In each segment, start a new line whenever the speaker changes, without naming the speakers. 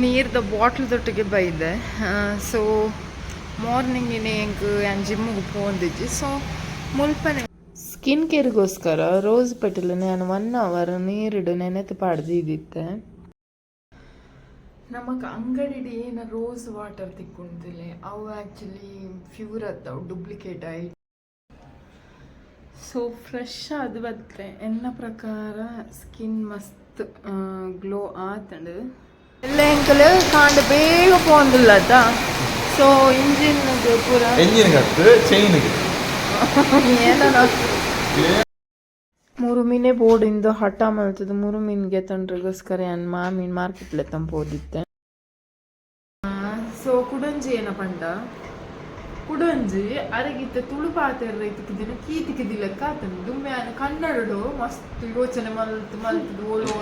ನೀರ್ದ bottle ತೊಟ್ಟಿಗೆ ಬೈದೆ. So ಮಾರ್ನಿಂಗಿನ ಹೆಂಗೆ ನಾನು ಜಿಮ್ಮಿಗೆ ಹೋಗಿದ್ದೆ. ಸೊ ಮುಲ್ಪನೆ ಸ್ಕಿನ್ ಕೇರ್ಗೋಸ್ಕರ ರೋಸ್ ಪೆಟಲ್ ನಾನು 1 ಅವರ್ ನೀರಿಡು ನೆನೆತು ಪಾಡ್ದಿದ್ದೆ. ನಮಗೆ ಅಂಗಡಿ ಏನು ರೋಸ್ ವಾಟರ್ ತಿಕ್ಕೊಂಡಿಲ್ಲ, ಅವು ಆ್ಯಕ್ಚುಲಿ ಪ್ಯೂರ್ ಅದಾವು, ಡೂಪ್ಲಿಕೇಟ್ ಆಯ್ತು. ಸೊ ಫ್ರೆಶ್ ಅದು ಬತ್ತೆ ಎನ್ನ ಪ್ರಕಾರ ಸ್ಕಿನ್ ಮಸ್ತ್ ಗ್ಲೋ ಆತಂಡು ಎಲ್ಲ ಎಂಕಲ್ ಕಾಂಡ ಬೇಗ ಪೋಂದಿಲ್ಲದ. ಸೊ ಇಂಜಿನ್ ಪೂರ ಏನೋ 3 ಮೀನೇ ಬೋರ್ಡಿಂದು ಹಠ ಮಾಡ್ತದೆ. 3 ಮೀನಿಗೆ ತಂಡ್ರಿಗೋಸ್ಕರ ನಾನು ಮಾಮೀನು ಮಾರ್ಕೆಟ್ಲೆ ತಂಪೋದಿತ್ತೆ. ಸೊ ಕುಡಂಜಿ ಏನ ಪಂಡ ಕುಡಂಜಿ ಅರಗಿತ್ತ ತುಳುಪಾತೆರ್ರ ಇತ್ತಿಕ್ಕಿದಿನ ಕೀತಿಕ್ಕಿದಿಲ್ಲಕ್ಕ ಆತಂದು ದುಮ್ಮೆ ಕನ್ನಡಡು ಮಸ್ತ್ ಯೋಚನೆ ಮಲ್ತದು ಓಲು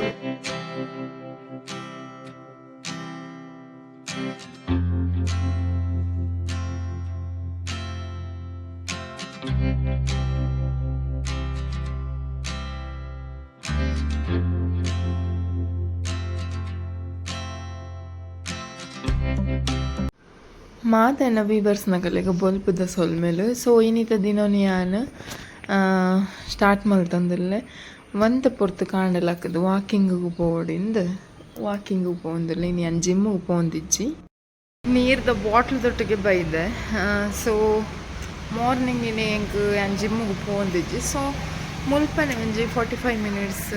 ಮಾತನ್ನ ವೀವರ್ಸ್ನಾಗಲೆಗ ಬೊಲ್ಪದ ಸೊಲ್ಮೇಲು. ಸೊ ಇನ್ನಿತ ದಿನೋನಿ ನಾನು ಸ್ಟಾರ್ಟ್ ಮಲ್ತಂದಿಲ್ಲೆ ಒಂತ ಪೊರ್ತು ಕಾಂಡಲಾಕದು ವಾಕಿಂಗಿಗೆ ಪೋಂದಿಲ್ಲ. ಇನ್ನು ನಾನು ಜಿಮ್ಮಿಗೆ ಪೋಂದಿಜ್ಜಿ ನೀರ್ದ ಬಾಟ್ಲ್ ತೊಟ್ಟಿಗೆ ಬೈದೆ. ಸೊ ಮಾರ್ನಿಂಗಿನ ಹೆಂಗೆ ನಾನು ಜಿಮ್ಮಿಗೆ ಪೋಂದಿಜ್ಜಿ. ಸೊ ಮುಲ್ಪನೆ ಒಂಜಿ 45 ಮಿನಿಟ್ಸ್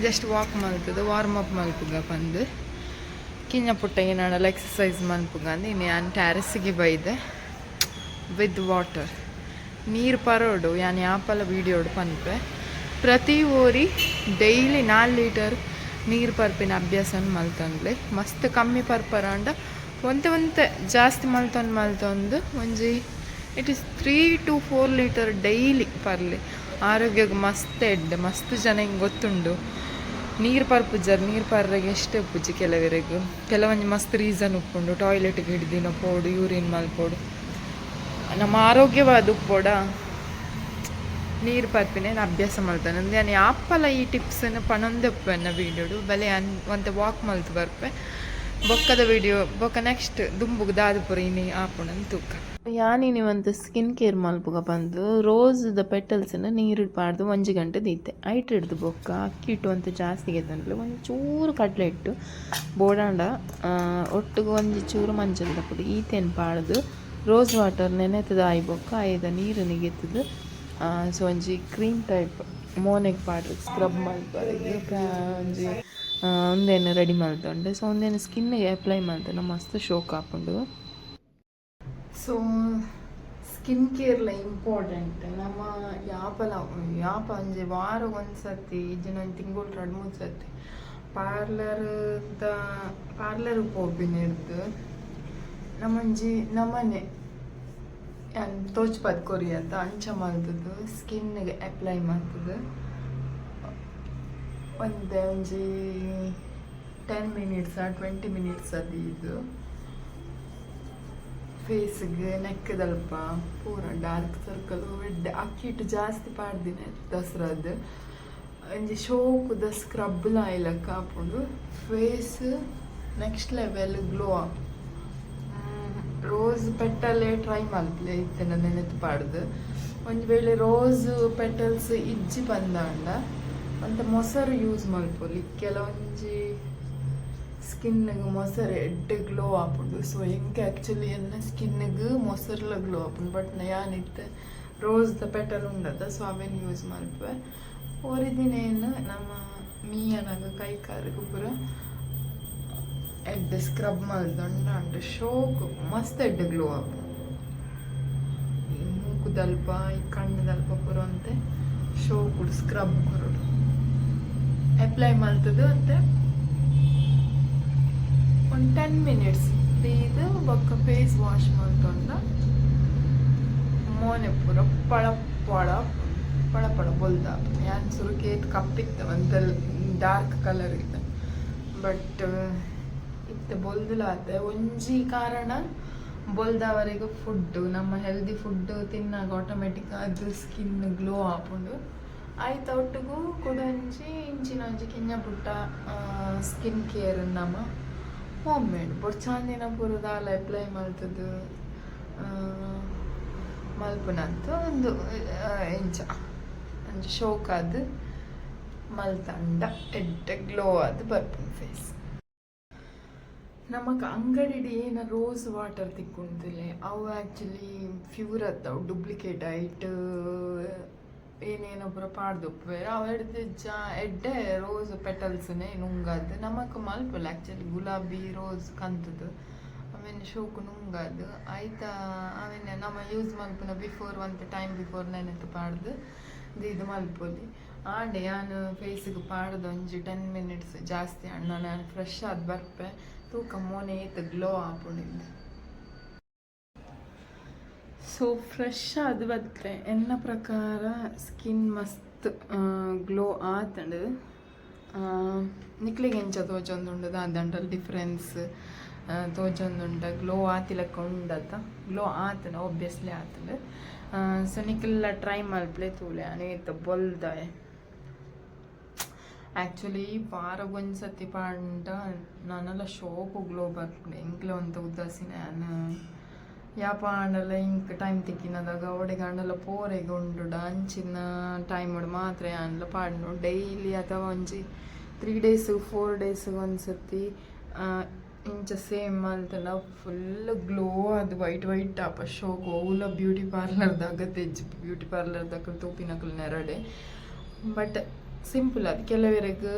ಜಸ್ಟ್ ವಾಕ್ ಮಲ್ತದೆ, ವಾರ್ಮಪ್ ಮಲ್ಪುಗ ಬಂದು ಕಿಂಜ ಪುಟ್ಟ ಏನಾಡಲ್ಲ ಎಕ್ಸಸೈಸ್ ಮಲ್ಪುಗ ಅಂದು ಇನ್ನು ನಾನು ಟ್ಯಾರಸ್ಸಿಗೆ ಬೈದೆ ವಿತ್ ವಾಟರ್ ನೀರು ಪರೋಡು ಯಾನು ಯಾಪಲ್ಲ ವೀಡಿಯೋಡು ಪನ್ಪೆ. ಪ್ರತಿ ಓರಿ ಡೈಲಿ 4 ಲೀಟರ್ ನೀರು ಪರ್ಪಿನ ಅಭ್ಯಾಸ ಮಲ್ತಂದ್ಲೆ ಮಸ್ತ್ ಕಮ್ಮಿ ಪರ್ಪರಾಂಡ ಒಂತೆ ಜಾಸ್ತಿ ಮಲ್ತೊಂದು ಒಂಜಿ it is 3 to 4 litre daily pearly. ಆರೋಗ್ಯಕ್ಕೆ ಮಸ್ತ್ ಜನ ಹಿಂಗೆ ಗೊತ್ತುಂಡು ನೀರು ಪರ್ಪುಜರ್ ನೀರು ಪರ್ರೆಗೆ ಎಷ್ಟೇ ಉಪ್ಪುಜಿ ಕೆಲವೊಂದು ಮಸ್ತ್ ರೀಸನ್ ಉಪ್ಪುಂಡು. ಟಾಯ್ಲೆಟ್ಗೆ ಹಿಡ್ದಿನ ಪೋಡು, ಯೂರಿನ್ ಮಲ್ಪೋಡು, ನಮ್ಮ ಆರೋಗ್ಯವಾದ ಉಪ್ಪೋಡ ನೀರು ಪರ್ಪಿನ ಅಭ್ಯಾಸ ಮಲ್ತಾನೆ ಅಂದ್ರೆ ನಾನು ಯಾಪಲ್ಲ ಈ ಟಿಪ್ಸನ್ನು ಪಣೊಂದೆ ಉಪ್ಪನ್ನ ವೀಡಿಯೋಡು ಬಲೆ ಒಂತೆ ವಾಕ್ ಮಲ್ತು ಬರ್ಪೆ ಬೊಕ್ಕದ ವೀಡಿಯೋ ಬೊಕ್ಕ ನೆಕ್ಸ್ಟ್ ದುಂಬುಗೆ ದಾದು ಪುರ ಇನಿ ಆಪುಣನ್ ತೂಕ. ಯಾನಿನಿವಂತ ಸ್ಕಿನ್ ಕೇರ್ ಮಲ್ಪುಗ ಬಂದು ರೋಸ್ದ ಪೆಟಲ್ಸನ್ನು ನೀರಿಡ್ ಪಾಡ್ದು 1 ಗಂಟೆ ದೀತೆ ಐಟ್ ಹಿಡ್ದು ಬೊಕ್ಕ ಅಕ್ಕಿ ಇಟ್ಟು ಅಂತ ಜಾಸ್ತಿಗೆ ತಂದ್ಲೆ ಒಂಚೂರು ಕಡಲೆ ಇಟ್ಟು ಬೋಡಾಂಡ ಒಟ್ಟಿಗೆ ಒಂಜಿ ಚೂರು ಮಂಜದ ಪುಡಿ ಈತೇನು ಪಾಡ್ದು ರೋಸ್ ವಾಟರ್ ನೆನೆತದ ಆಯ್ ಬೊಕ್ಕ ಆಯ್ದ ನೀರು ನಿಗೆತ್ತದು. ಸೊ ಒಂಜಿ ಕ್ರೀಮ್ ಟೈಪ್ ಮೋನೆಗೆ ಪಾಡ್ರಿ ಸ್ಕ್ರಬ್ ಮಲ್ಪರಿಗೆ ಒಂಜಿ ಒಂದೇನು ರೆಡಿ ಮಲ್ತುಂಡು. ಸೊ ಒಂದೇನು ಸ್ಕಿನ್ನಿಗೆ ಅಪ್ಲೈ ಮಾಡ್ತಾನೆ ಮಸ್ತ್ ಶೋಕ್ ಹಾಕೊಂಡು. ಸೊ ಸ್ಕಿನ್ ಕೇರ್ಲ ಇಂಪಾರ್ಟೆಂಟ್ ನಮ್ಮ ಯಾಪ ಒಂಜಿ ವಾರ ಒಂದ್ಸತಿ ಇಜ್ಜಿನ ತಿಂಗಳು 2-3 ಸತಿ ಪಾರ್ಲರ್ ಹೋಗ್ಬಿನಿರ್ದು ನಮ್ಮನೆ ತೋಚ್ಪದ ಕೊರಿ ಅಂತ ಅಂಚ ಮಲ್ತದ್ದು ಸ್ಕಿನ್ನಿಗೆ ಅಪ್ಲೈ ಮಾಡ್ತದೆ. ಒಂಜಿ 10 ಮಿನಿಟ್ಸ್ 20 ಮಿನಿಟ್ಸ್ ಅದು ಇದು ಫೇಸ್ಗೆ ನೆಕ್ಕದಲ್ಪ ಪೂರ ಡಾರ್ಕ್ ಸರ್ಕಲ್ ಅಕ್ಕಿಟ್ಟು ಜಾಸ್ತಿ ಪಾಡ್ದಿನ ದಸರಾದ ಒಂಜಿ ಶೋಕುದ ಸ್ಕ್ರಬ್ಲ ಆಯ್ಲಕ್ಕ ಹಾಕೊಂಡು ಫೇಸ್ ನೆಕ್ಸ್ಟ್ ಲೆವೆಲ್ ಗ್ಲೋ ಆಪ್. ರೋಸ್ ಪೆಟಲ್ಲೇ ಟ್ರೈ ಮಲ್ಪಲೆ ಇತ್ತೇನೆ ನೆನೆತು ಪಾಡ್ದು ಒಂದು ವೇಳೆ ರೋಸ್ ಪೆಟಲ್ಸ್ ಇಜ್ಜಿ ಬಂದಾಂಡ ಅಂತ ಮೊಸರು ಯೂಸ್ ಮಲ್ಪೊಲಿ ಕೆಲವೊಂಜಿ ಸ್ಕಿನ್ನಿಗೆ ಮೊಸರು ಎಡ್ಡೆ ಗ್ಲೋ ಆಪುಂಡು. ಸೊ ಹೆಂಗೆ ಆ್ಯಕ್ಚುಲಿ ಎಲ್ಲ ಸ್ಕಿನ್ನಿಗೆ ಮೊಸರ್ಲ ಗ್ಲೋ ಆಪುಂಡು ಬಟ್ ಯಾನಿತ್ತು ರೋಸ್ದ ಪೆಟಲ್ ಉಂಡದ ಸೊ ಅವೇನು ಯೂಸ್ ಮಲ್ಪೆ. ಒರಿದಿನೇನು ನಮ್ಮ ಮೀಯನಾಗ ಕೈ ಕಾರಿಗೆ ಪೂರ ಎಡ್ಡೆ ಸ್ಕ್ರಬ್ ಮಲ್ತೊಂಡ ಅಂಡ್ ಶೋಕು ಮಸ್ತ್ ಎಡ್ಡೆ ಗ್ಲೋ ಆಪು. ಈ ಮೂಕುದಲ್ಪ ಈ ಕಣ್ಣದಲ್ಪ ಪೂರ ಅಂತೆ ಶೋಕುಡು ಸ್ಕ್ರಬ್ ಕೊರಡು ಅಪ್ಲೈ ಮಲ್ತದು ಅಂತೆ ಒಂದು 10 ಮಿನಿಟ್ಸ್ ಇದು ಬೊಕ್ಕ ಫೇಸ್ ವಾಶ್ ಮಲ್ತೊಂಡ ಮೋನೆ ಪೂರ ಪಳ ಬೊಲ್ದ ಯಾನ್ ಸುರುಕೇತ್ ಕಪ್ಪಿತ್ತ ಒಂದು ಡಾರ್ಕ್ ಕಲರ್ ಇತ್ತ ಬಟ್ ಇತ್ತ ಬೊಲ್ದಲಾತೆ ಒಂಜಿ ಕಾರಣ ಬೊಲ್ದವರೆಗೂ ಫುಡ್ಡು ನಮ್ಮ ಹೆಲ್ದಿ ಫುಡ್ ತಿನ್ನಾಗ ಆಟೋಮೆಟಿಕ್ ಅದು ಸ್ಕಿನ್ ಗ್ಲೋ ಆಪುಂಡು ಆಯ್ತು. ಒಟ್ಟಿಗೂ ಕೂಡ ಇಂಚಿನ ಕಿಂಜ ಪುಟ್ಟ ಸ್ಕಿನ್ ಕೇರ್ ನಮ್ಮ ಹೋಮ್ ಮೇಡ್ ಬೊಡ್ ಚಾಂದಿನ ಪೂರ ದಾಲ ಅಪ್ಲೈ ಮಲ್ತದ್ದು ಮಲ್ಪುನಂತ ಒಂದು ಇಂಚ ಅಂಚ ಶೋಕಾದ್ ಮಲ್ತಂಡ ಎಡ್ಡೆ ಗ್ಲೋ ಆದ್ ಬರ್ಪುನ್ ಫೇಸ್. ನಮಕ್ ಅಂಗಡಿ ಏನ ರೋಸ್ ವಾಟರ್ ತಿಕ್ಕೊಂತಿಲ್ಲ ಅವು ಆ್ಯಕ್ಚುಲಿ ಫ್ಯೂರ್ ಅತ್ತವು ಡೂಪ್ಲಿಕೇಟ್ ಐಟ್ ಏನೇನೋ ಪೂರ ಪಾಡ್ದುಪ್ಪುವೆ ಅವು ಹಿಡ್ದು ಎಡ್ಡೆ ರೋಸ್ ಪೆಟಲ್ಸ್ನೇ ನುಂಗದು ನಮಕ್ ಮಲ್ಪಲ್ಲ ಆ್ಯಕ್ಚುಲಿ ಗುಲಾಬಿ ರೋಸ್ ಕಂತದ್ದು ಅವೇನು ಶೋಕು ನುಂಗದು ಆಯ್ತಾ ಅವೇನೆ ನಮ್ಮ ಯೂಸ್ ಮಲ್ಪುನ ಬಿಫೋರ್ ಒಂದು ಟೈಮ್ ಬಿಫೋರ್ ನೆನೆತು ಪಾಡ್ದು ಇದು ಮಲ್ಪೊಲಿ ಆಂಡೆ ನಾನು ಫೇಸಿಗೆ ಪಾಡ್ದು ಒಂಜಿ 10 minutes ಜಾಸ್ತಿ ಅಣ್ಣ ನಾನು ಫ್ರೆಶ್ ಆದ್ ಬರ್ಪೆ ತೂಕ ಮೋನೆ ಏತ್ ಗ್ಲೋ ಆಪುಂಡಿಂದು. ಸೊ ಫ್ರೆಶ್ ಆದ್ ಬತ್ತೆ ಎನ್ನ ಪ್ರಕಾರ ಸ್ಕಿನ್ ಮಸ್ತ್ ಗ್ಲೋ ಆತಂಡು ನಿಕ್ಲಿಗೆ ಎಂಚ ತೋಜೊಂದುಂಡು ದಾದಂಡಲ್ ಡಿಫ್ರೆನ್ಸ್ ತೋಜೊಂದುಂಡ ಗ್ಲೋ ಆತಿಲಕ್ಕ ಉಂಡತ ಗ್ಲೋ ಆತನ ಒಬ್ವಿಯಸ್ಲಿ ಆತಂಡು. ಸೊ ನಿಕ್ಲೆಲ್ಲ ಟ್ರೈ ಮಲ್ಪ್ಲೆ ತೂಲೆ ಅನೇತ ಬೊಲ್ದಾಯ್ ಆ್ಯಕ್ಚುಲಿ ವಾರಗೊಂದ್ಸತಿ ಪಾಂಡ ನಾನೆಲ್ಲ ಶೋಕು ಗ್ಲೋ ಬರ್ಪುಂಡು ಎಂಕ್ಲೆ ಒಂತ ಉದಾಸೀನ ನಾನು ಯಾಪ ಆಂಡಲ್ಲ ಇಂಕ್ ಟೈಮ್ ತಿಕ್ಕಿನದಾಗ ಒಡೆಗೆ ಆಂಡಲ್ಲ ಪೋರೆಗೆ ಉಂಡುಡ ಅಂಚಿನ ಟೈಮ್ ಮಾತ್ರ ಆಂಡಲ ಪಾಡ್ನು ಡೈಲಿ ಅಥವಾ ಒಂಜಿ 3 days 4 days ಒಂದ್ಸತಿ ಇಂಚ ಸೇಮ್ ಮಲ್ತಂಡ ಫುಲ್ ಗ್ಲೋ ಅದು ವೈಟ್ ಆಪ ಶೋಕು ಓಲ ಬ್ಯೂಟಿ ಪಾರ್ಲರ್ದಾಗ ತೆಜ್ಜಿ ಬ್ಯೂಟಿ ಪಾರ್ಲರ್ದಾಗ ತೂಪಿನಕಲ್ ನೆರಡೆ ಬಟ್ ಸಿಂಪಲ್ ಅದು ಕೆಲವರಿಗೆ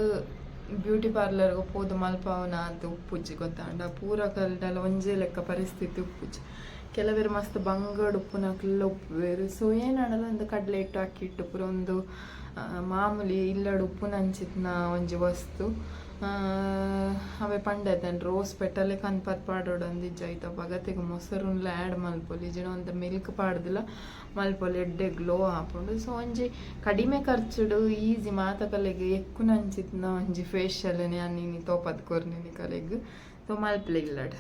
ಬ್ಯೂಟಿ ಪಾರ್ಲರ್ಗೆ ಹೋದ ಮಲ್ಪವನ ಅಂತ ಉಪ್ಪುಜ್ಜಿ ಗೊತ್ತಾಂಡ ಪೂರ ಕಲ್ದಲ್ಲ ಒಂಜೇ ಲೆಕ್ಕ ಪರಿಸ್ಥಿತಿ ಉಪ್ಪುಜ್ಜಿ ಕೆಲವರು ಮಸ್ತ್ ಬಂಗಡ್ ಉಪ್ಪುನಕ್ಲೆಲ್ಲ ಉಪ್ಪುವೇರು. ಸೊ ಏನಾಡಲ್ಲ ಒಂದು ಕಡಲೆ ಹಿಟ್ಟು ಅಕ್ಕಿಟ್ಟು ಪೂರ ಒಂದು ಮಾಮೂಲಿ ಇಲ್ಲಡು ಉಪ್ಪು ನಂಚಿತ್ನ ಒಂಜಿ ವಸ್ತು ಅವೇ ಪಂಡೈತನ್ ರೋಸ್ ಪೆಟ್ಟಲೆ ಕನ್ಪರ್ ಪಾಡೋಡು ಅಂದಿಜ್ಜ ಐತ ಬಗತೆಗೆ ಮೊಸರುನ್ಲ ಆ್ಯಡ್ ಮಲ್ಪೊಲಿ ಜಿನ ಒಂದು ಮಿಲ್ಕ್ ಪಾಡ್ದಿಲ್ಲ ಮಲ್ಪೊಲಿ ಎಡ್ಡೆ ಗ್ಲೋ ಆಪುಂಡು. ಸೊ ಒಂಜಿ ಕಡಿಮೆ ಖರ್ಚುಡು ಈಸಿ ಮಾತ ಕಲೆಗೆ ಎಕ್ಕು ನಂಚಿತ್ನ ಒಂಜಿ ಫೇಶಿಯಲ್ನೇ ಅನ್ನಿನಿ ತೋಪದ್ ಕೊರ್ನಿನಿ ಕಲೆಗ್ ಸೊ ಮಲ್ಪಲೆ ಇಲ್ಲಡ್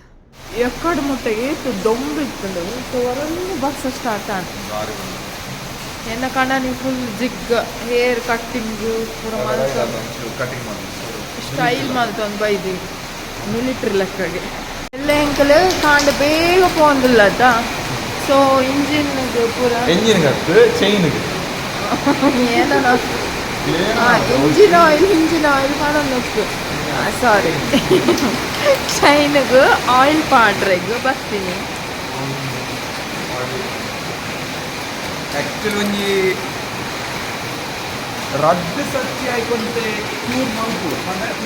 ಎಕ್ಕಡು ಮುಟ್ಟೆಗೆ ದೊಂಬಿತ್ತುಂಡು. ಸೊ ಹೊರನ್ನು ಬಸ್ ಸ್ಟಾರ್ಟ್ ಆತ ಎನ್ನ ಕಣ್ಣನಿ ಫುಲ್ ಜಿಗ್ ಹೇರ್ ಕಟ್ಟಿಂಗ್ ಪೂರ ಸ್ಟೈಲ್ ಮಾಡ್ತೊಂದು ಬೈದಿ ಮಿಲಿಟ್ರಿ ಲೆಕ್ಕಗೆ ಎಲ್ಲ ಎಂಕಲ್ ಕಾಂಡ ಬೇಗ ಪೋಂದಿಲ್ಲ ಸೊ ಇಂಜಿನ್ ಪೂರ
ಎಂಜಿನ್
ಏನೋ ಇಂಜಿನ್ ಆಯಿಲ್ ಮಾಡೋದು ಸಾರಿ ಚೈನ್ಗೆ ಆಯಿಲ್ ಪಾಡ್ರೆಗ್ ಬರ್ತೀನಿ
ಆ್ಯಕ್ಚುಲಿ ಒಂಜಿ ರದ್ದು ಸತ್ಯ ಆಯ್ಕೊಂತೆ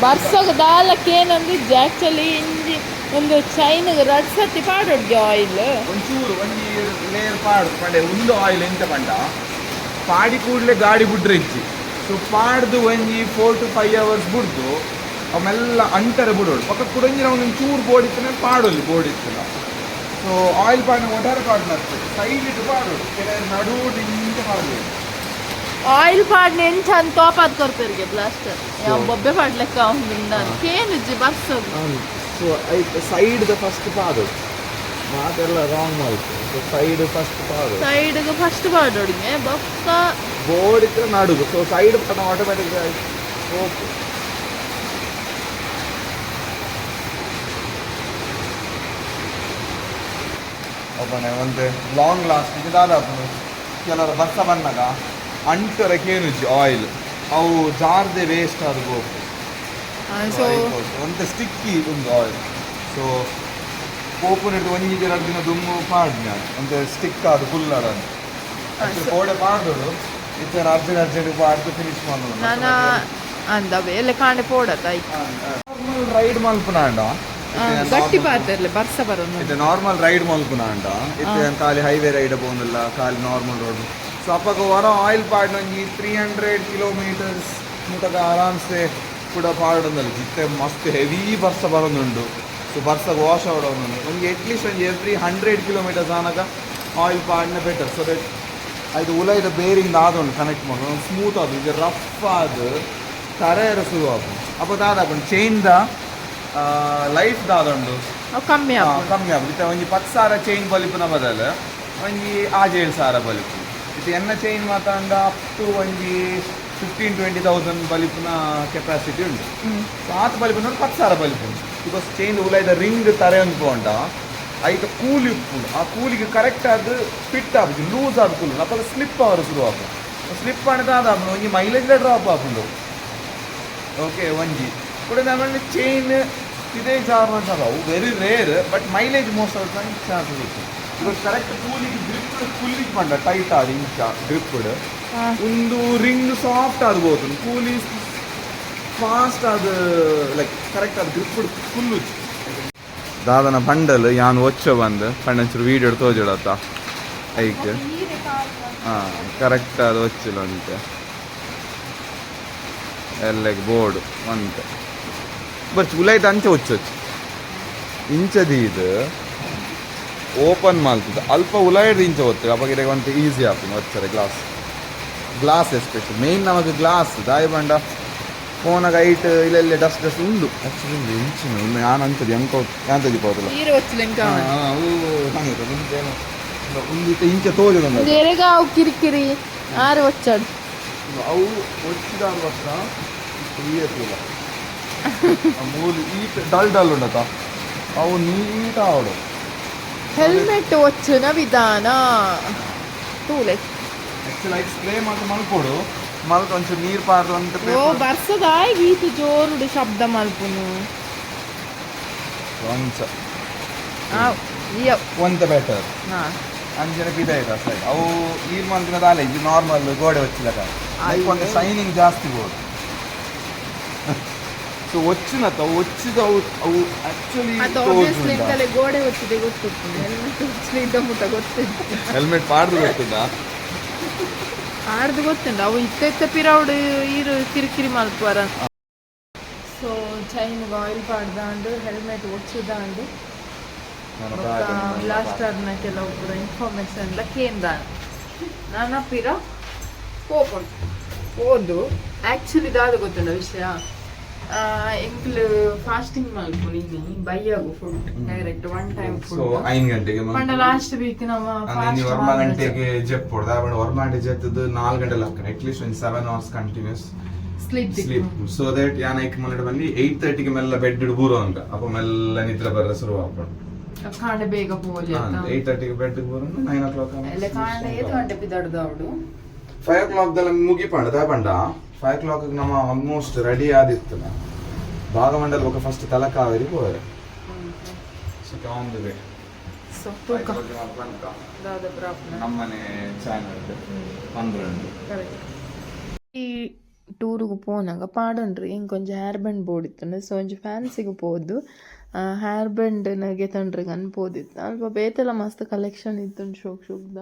ಬರ್ಸಗ ದಾಲಕ್ಕೆ ಏನಂದಿದ್ದು ಆ್ಯಕ್ಚುಲಿ ಇಂಜಿ ಒಂದು ಚೈನ್ಗೆ ರಡ್ ಸತಿ ಪಾಡೋಡ್ಗೆ ಆಯಿಲ್
ಒಂಚೂರು ಒಂಜಿ ಲೇಯರ್ ಪಾಡು ಪಂಡೆ ಒಂದು ಆಯಿಲ್ ಎಂತ ಪಂಡ ಪಾಡಿ ಕೂಡಲೇ ಗಾಡಿ ಬಿಡ್ರೆ ಇಚ್ಚಿ ಸೊ ಪಾಡ್ದು ಒಂಜಿ 4 to 5 hours ಬಿಡ್ದು ಅವೆಲ್ಲ ಅಂಟರೆ ಬಿಡೋಡು ಪಕ್ಕ ಕುಡಂಜಿನ ಒಂದೊಂದು ಚೂರು ಬೋಡಿತ್ತನೆ ಪಾಡೋಲ್ಲಿ ಬೋಡಿತ್ತಲ್ಲ. ಸೊ ಆಯಿಲ್ ಪಾಡಿನ ಒಟ್ಟಾರೆ ಪಾಡ್ನ ಸೈಡ್ ಇಟ್ಟು ಪಾಡೋಡು ಕೆಲವರು ನಡು ನಿಂತ ಪಾಡೋದು
ಆಯಿಲ್ ಪಾಡ್ನ ಎಂಚ ಅಂತ ತೋಪದ್ ಕೊರ್ಪೆರ್ಗೆ ಬ್ಲಾಸ್ಟರ್ ಬೊಬ್ಬೆ ಪಾಡ್ಲೆಕ್ಕ ಅವನಿಂದ ಕೇನಿಜ್ಜಿ ಬರ್ಸೋದು.
ಸೊ ಐತೆ ಸೈಡ್ ಫಸ್ಟ್ ಪಾಡೋಡು ಮಾತೆಲ್ಲ ರಾಂಗ್ ಆಯ್ತು. ಸೊ ಸೈಡ್ ಫಸ್ಟ್ ಪಾಡೋಡು
ಸೈಡ್ಗೆ ಫಸ್ಟ್ ಪಾಡೋಡಿಗೆ ಬೊಕ್ಕ
ಬೋಡಿದ್ರೆ ನಡುಗು. ಸೊ ಸೈಡ್ ಪಾಡ ಆಟೋಮ್ಯಾಟಿಕ್ ಓಕೆ ಒಬ್ಬನೇ ಒಂದು ಲಾಂಗ್ ಲಾಸ್ಟಿಗೆ ದಾದಾಪು ಕೆಲವರು ಬರ್ಸ ಬಂದಾಗ ಅಂಟರೆ ಕೇನುಜ್ಜಿ ಆಯಿಲ್ ಅವು ಜಾರ್ದೆ ವೇಸ್ಟ್ ಆದ ಗೋಪು ಒಂದು ಸ್ಟಿಕ್ಕಿ ಒಂದು ಆಯಿಲ್. ಸೊ ಕೋಪುನೆಟ್ ಒಂಜಿ 2 ದಿನ ದುಮ್ಮು ಪಾಡ್ನ ಒಂದು ಸ್ಟಿಕ್ ಅದು ಫುಲ್ ಅಡಂದು ಕೋಡೆ ಪಾಡೋಡು ಇತರ ಅರ್ಜೆಂಟ್ ಪಾಡ್ದು ಫಿನಿಶ್ ಮಾಡೋದು
ನಾನು ಅಂದವೆ ಎಲ್ಲ ಕಾಂಡೆ ಪೋಡತ್ತ
ನಾರ್ಮಲ್ ರೈಡ್ ಮಲ್ಪುನಾಂಡ
ಗಟ್ಟಿ ಪಾತ್ರೆ ಬರ್ಸ ಬರೋದು
ಇದು ನಾರ್ಮಲ್ ರೈಡ್ ಮಲ್ಪುನಾಂಡ ಇದು ಖಾಲಿ ಹೈವೇ ರೈಡ್ ಬೋಂದಿಲ್ಲ ಖಾಲಿ ನಾರ್ಮಲ್ ರೋಡ್. ಸೊ ಅಪ್ಪಗ ಹೊರ ಆಯಿಲ್ ಪಾಡ್ನ ಒಂಜಿ 300 kilometers ಮುಟಗ ಆರಾಮ್ಸೆ ಕೂಡ ಪಾಡೊಂದಲ್ಲ ಇತ್ತೆ ಮಸ್ತ್ ಹೆವಿ ಬರ್ಸ ಬರೋದುಂಡು. ಸೊ ಬರ್ಸಗೆ ವಾಶ್ ಆಡೋದು ಒಂಜಿ ಅಟ್ಲೀಸ್ಟ್ ಒಂಜಿ ಎವ್ರಿ 100 kilometers ಆನಾಗ ಆಯಿಲ್ ಪಾಡ್ನ ಬೆಟರ್. ಸೊ ದಟ್ ಅದು ಉಲೈದ ಬೇರಿಂಗ್ ಆದೊಂಡು ಕನೆಕ್ಟ್ ಮಾಡೋದು ಸ್ಮೂತ್ ಆದು ಇದು ರಫ್ ಆದ ತರೆಯರ ಶುರು ಆಗ ಅಪ್ಪ ದಾದಾಪು ಚೈನ್ದ ಲೈಫ್ ದಾದೊಂಡು
ಕಮ್ಮಿ
ಆಗುದು ಇತ್ತ ಒಂಜಿ 10,000 ಚೈನ್ ಬಲಿಪುನ ಬದಲು ಒಂಜಿ 7,000 ಬಲಿಪು ಇದು ಎನ್ನ ಚೈನ್ ಮಾತಾಂಡ ಅಪ್ ಟು ಒಂಜಿ 15-20,000 ಬಲ್ಪಿನ ಕೆಪಾಸಿಟಿ ಉಂಟು. ಸೊ ಆತ ಬಲ್ಪಿನ 10,000 ಬಲ್ಪ್ ಉಂಟು. ಬಿಕಾಸ್ ಚೈನ್ ಉಲಾಯ್ದ ರಿಂಗ್ ತರೆ ಅಂದ್ಕೊಂಡ ಐತ ಕೂಲಿ ಉಪ್ಪುಂಡು. ಆ ಕೂಲಿಗೆ ಕರೆಕ್ಟ್ ಅದು ಫಿಟ್ ಆಗುದು, ಲೂಸ್ ಆಗುದು, ಅಪ್ಪ ಸ್ಲಿಪ್ ಅವರು ಶುರು ಆಗುದು. ಸ್ಲಿಪ್ ಆಣದ ಅದಾಗ ಒಂಜಿ ಮೈಲೇಜ್ ಡ್ರಾಪ್ ಆಗುಂಡು. ಓಕೆ ಒಂಜಿ ಕೂಡ ನಮ್ಮಲ್ಲಿ ಚೈನ್ ಇದೇ ಚಾರ್ಜ್ ಅದಾವು very rare, but mileage most of time chances ಇತ್ತು. ಇವಾಗ ಕರೆಕ್ಟ್ ಕೂಲಿಗೆ ಗ್ರಿಪ್ ಫುಲ್ಲಿಗೆ ಪಂಡ ಟೈಟ್ ಆದ ಇಂಚ ಗ್ರಿಪ್ ಒಂದು ರಿಂಗ್ ಸಾಫ್ಟ್ ಆಗ್ಬೋದು, ಕೂಲಿ ಫಾಸ್ಟ್ ಅದು ಲೈಕ್ ಕರೆಕ್ಟ್ ಅದು ಗ್ರಿಪ್ ಫುಲ್ಲು ದಾದನ ಬಂಡಲ್ ಯಾನ್ ಒಚ್ಚ ಬಂದು ಪಂಡಂಚೂರು ವೀಡಿಯೋ ತೋಜಡತ್ತ ಐಕ್ ಹಾಂ ಕರೆಕ್ಟ್ ಅದು ಒಚ್ಚಿಲ್ಲ ಅಂತೆ ಎಲ್ಲ ಬೋರ್ಡ್ ಅಂತ ಬರ್ಚು ಉಲಾಯ್ತು ಅಂಚೆ ಒಚ್ಚೊಚ್ಚು ಇಂಚದಿ ಇದು ಓಪನ್ ಮಾಡ್ತದೆ ಅಲ್ಪ ಉಲಾಯ್ದು ಇಂಚೆ ಒತ್ತು ಅವಾಗ ಒಂದು ಈಸಿ ಆಗ್ತದೆ ಒಚ್ಚರೆ ಗ್ಲಾಸ್ ಎಸ್ಪೆಷಲ್ ಮೇನ್ ನಮಗೆ ಗ್ಲಾಸ್ ದಾಯಿ ಬಂಡ ಫೋನಾಗ ಐಟ್ ಇಲ್ಲೆಲ್ಲ ಡಸ್ಟ್ ಉಂಡು ಆ್ಯಕ್ಚುಲಿ ಇಂಚಿನ ನಾನು ಅಂತದ್ದು ಎಂತದಿ ಪೋದಲ್ಲ ಒಂದು ಇಂಚೆ ತೋಜದ
ಕಿರಿಕಿರಿ ಆರು వచ్చాడు
ಅವು వచ్చిದ ವರ್ಷ ಇಯತ್ತಿಲ್ಲ ಮೂರು ಈಟ್ ಡಲ್ ಉಂಡತ ಅವು ನೀಟ್ ಆವಡು
ಹೆಲ್ಮೆಟ್ వచ్చిన ವಿಧಾನ ತೂಲೆ
ಆ್ಯಕ್ಚುಲಿ ಐಟ್ ಸ್ಪ್ರೇ ಮಾತ್ರ ಮಲ್ಕೊಡು ಮಲ್ಕ ಒಂಚೂರು ನೀರು ಪಾರ್ದು ಅಂತ
ಓ ಬರ್ಸದಾಯ್ ಗೀತು ಜೋರುಡು ಶಬ್ದ ಮಲ್ಪುನು
ಒಂತ ಬೆಟರ್ ಅಂಜನ ಬಿದ್ದಾಯ್ತು ಆ ಸೈಡ್ ಅವು ನೀರು ಮಲ್ಕಿನ ದಾಲೆ ಇದು ನಾರ್ಮಲ್ ಗೋಡೆ వచ్చిಲ್ಲಕ ಒಂದು ಶೈನಿಂಗ್ ಜಾಸ್ತಿ ಬೋರ್ಡ್ ಸೊ వచ్చిನತ್ತ వచ్చిದ ಅವು ಆ್ಯಕ್ಚುಲಿ
ಗೋಡೆ ಹೊಚ್ಚಿದೆ ಗೊತ್ತಿತ್ತು ಹೆಲ್ಮೆಟ್ ಹೊಚ್ಚಿದ ಮುಟ್ಟ ಗೊತ್ತಿತ್ತು
ಹೆಲ್ಮೆಟ್ ಪಾಡ್ದು ಗೊತ್ತಿದ್ದ
ಆಡ್ದು ಗೊತ್ತುಂಡು ಅವು ಇತ್ತ ಪಿರೌಡ್ ಈರು ಕಿರಿಕಿರಿ ಮಲ್ಪುವರ. ಸೊ ಚೈನ್ಗೆ ಆಯಿಲ್ ಪಾಡ್ದಾಂಡು ಹೆಲ್ಮೆಟ್ ಒಚ್ಚುದಾಂಡು ಲಾಸ್ಟರ್ನ ಕೆಲವೊಬ್ಬರು ಇನ್ಫಾರ್ಮೇಶನ್ ಎಲ್ಲ ಕೇಂದ್ರ ನಾನು ಪಿರ ಹೋಗ್ಕೊಂಡು ಓದು ಆ್ಯಕ್ಚುಲಿ ದಾದ ಗೊತ್ತುಂಡ ವಿಷಯ ಎಂಕ್ಲು ಫಾಸ್ಟಿಂಗ್ ಮಲ್ಪುನಿ ಬೈಯಾಗು food direct one time food
5 ಗಂಟೆಗೆ
ಪಂಡ ಲಾಸ್ಟ್ ವೀಕ್ ನಮ್ಮ
ಫಾಸ್ಟ್ 1 ಗಂಟೆಗೆ ಜೆಪ್ ಹೊಡೆದ ಅವನು 1 ಗಂಟೆ ಜೆತ್ತದು 4 ಗಂಟೆ ಲಕ್ಕ ಅಟ್ಲೀಸ್ಟ್ ಒಂದು 7 hours continuous sleep so that ಯಾನ ಐಕ್ ಮನೆಡ್ ಬಂದು 8:30 ಗೆ ಮೆಲ್ಲ ಬೆಡ್ ಇಡು ಬೂರೋ ಅಂತ ಅಪ್ಪ ಮೆಲ್ಲ ನಿದ್ರೆ ಬರ ಶುರು ಆಗ್ಬಿಡು
ಕಾಂಡೆ ಬೇಗ ಪೋಲಿ
8:30 ಗೆ ಬೆಡ್ ಬೂರೋ 9 o'clock
ಎಲ್ಲ ಕಾಂಡೆ 7 ಗಂಟೆ ಬಿದ್ದಾಡ್ದು ಅವಡು
5 o'clock ದಲ್ಲ ಮುಗಿಪಂಡ ದಾ ಬಂಡ 5 o'clock ನಮ್ಮ ಆಲ್ಮೋಸ್ಟ್ ರೆಡಿ ಆದಿತ್ತು ಭಾಗಮಂಡಲ ಹೋಗ ಫಸ್ಟ್ ತಲಕಾವೇರಿ ಹೋದರೆ so on the way
so ತೂಕ
ನಮ್ಮನೆ ಚಾನಲ್ 12
ಈ ಟೂರಿಗೆ ಪೋನಾಗ ಪಾಡನ್ರಿ ಹಿಂಗೆ ಕೊಂಚ ಹೇರ್ ಬ್ಯಾಂಡ್ ಬೋಡಿತ್ತು ಸೊ ಒಂಚು ಫ್ಯಾನ್ಸಿಗೆ ಹೋದು ಹೇರ್ ಬ್ಯಾಂಡ್ನಾಗೆ ತಂಡ್ರಿಗೆ ಅನ್ಬೋದಿತ್ತು ಅಲ್ಪ ಬೇತೆಲ್ಲ ಮಸ್ತ್ ಕಲೆಕ್ಷನ್ ಇತ್ತು ಶೋಕ್ದ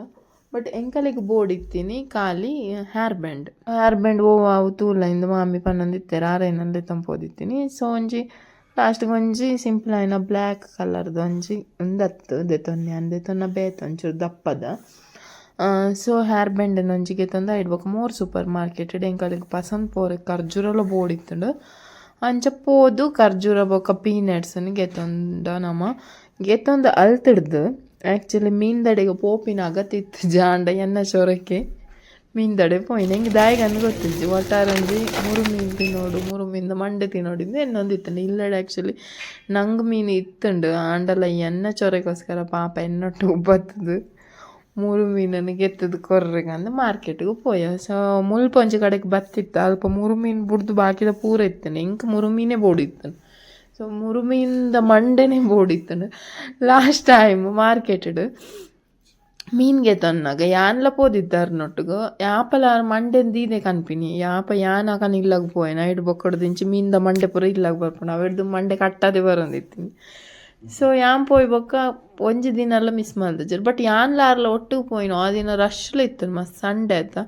ಬಟ್ ಎಂಕಲಿಗೆ ಬೋರ್ಡ್ ಇತ್ತೀನಿ ಖಾಲಿ ಹೇರ್ ಬ್ಯಾಂಡ್ ಓ ಅವು ತೂಲ ಇಂದ ಮಾಮಿ ಪನ್ನೊಂದಿತ್ತೇರ ಆರೇನಲ್ಲಿ ತಂಪೋದಿತ್ತೀನಿ ಸೊ ಒಂಜಿ ಲಾಸ್ಟ್ಗೆ ಒಂಜಿ ಸಿಂಪಲ್ ಆಯ್ನ ಬ್ಲ್ಯಾಕ್ ಕಲರ್ದು ಒಂಜಿ ಒಂದತ್ತು ದೆತೊನ್ನ ಬೇತ ಒಂಚೂರು ದಪ್ಪದ ಸೊ ಹೇರ್ ಬ್ಯಾಂಡ್ ಒಂಜಿಗೆ ತಂದು ಇಡ್ಬೇಕು ಮೋರ್ ಸೂಪರ್ ಮಾರ್ಕೆಟ್ ಎಂಕಲಿಗೆ ಪಸಂದ್ ಪೋರೆ ಖರ್ಜೂರಲ್ಲ ಬೋರ್ಡ್ ಇತ್ತು ಅಂಚ ಪೋದು ಖರ್ಜೂರ ಬೊಕ್ಕ ಪೀನಟ್ಸನ್ನು ಗೆತ್ತೊಂದು ಅಲ್ತಿಡ್ದು ಆ್ಯಕ್ಚುಲಿ ಮೀನ್ದಡೆಗೆ ಪೋಪಿನ ಅಗತ್ಯ ಇತ್ತು ಜಾಂಡ ಎನ್ನ ಚೊರಕ್ಕೆ ಮೀನ್ದಡೆ ಪೋಯಿನ ಹೆಂಗೆ ದಾಯಿಗಂದು ಗೊತ್ತಿತ್ತು ಒಟ್ಟಾರಂಜಿ 3 ಮೀನು ತಿನ್ನೋಡು 3 ಮೀನಿಂದ ಮಂಡೆ ತಿನ್ನೋಡಿಂದ ಇನ್ನೊಂದು ಇತ್ತಂಡು ಇಲ್ಲಡೆ ಆ್ಯಕ್ಚುಲಿ ನಂಗೆ ಮೀನು ಇತ್ತುಂಡು ಆಂಡಲ್ಲ ಎನ್ನ ಚೊರಕ್ಕೋಸ್ಕರ ಪಾಪ ಎನ್ನೊಟ್ಟು ಬತ್ತದು 3 ಮೀನನ್ನು ಗೆತ್ತದು ಕೊರ್ರೆಗಂದು ಮಾರ್ಕೆಟ್ಗೆ ಪೋಯ ಸೊ ಮುಲ್ಪೊಂಜಿ ಕಡೆಗೆ ಬತ್ತಿತ್ತು ಅಲ್ಪ 3 ಮೀನು ಬುಡ್ದು ಬಾಕಿದ ಪೂರ ಇತ್ತೇನೆ ಇಂಕ 3 ಮೀನೇ ಬೋಡಿತ್ತು ಸೊ 3 ಮೀನಿಂದ ಮಂಡೆನೇ ಬೋಡಿತ್ತು ಲಾಸ್ಟ್ ಟೈಮ್ ಮಾರ್ಕೆಟಡ್ ಮೀನ್ಗೆ ತನ್ನಾಗ ಯಾನ್ಲ ಪೋದಿದ್ದಾರನೊಟ್ಟಿಗೂ ಯಾಪಲ ಮಂಡೆಂದು ಇದೆ ಕನ್ಪಿನಿ ಯಾಪ ಯಾನಕನ ಇಲ್ಲಾಗ ಪೋಯನ ಇಡು ಬೊಕ್ಕಡ್ದಿಂಚಿ ಮೀನ್ದ ಮಂಡೆ ಪೂರ ಇಲ್ಲಾಗ ಬರ್ಪುಂಡು ಅವಿಡ್ದು ಮಂಡೆ ಕಟ್ಟದೆ ಬರೋದಿತ್ತೀನಿ ಸೊ ಯಾನ್ ಪೋಯ್ ಬೊಕ್ಕ ಒಂಜಿ ದಿನ ಎಲ್ಲ ಮಿಸ್ ಮಾಡ್ದಿದ್ರು ಬಟ್ ಯಾನ್ಲಾರ್ಲ ಒಟ್ಟಿಗೆ ಪೋಯಿನ ಆ ದಿನ ರಶ್ಲ ಇತ್ತು ಮಸ್ತ್ ಸಂಡೆ ಆಯ್ತಾ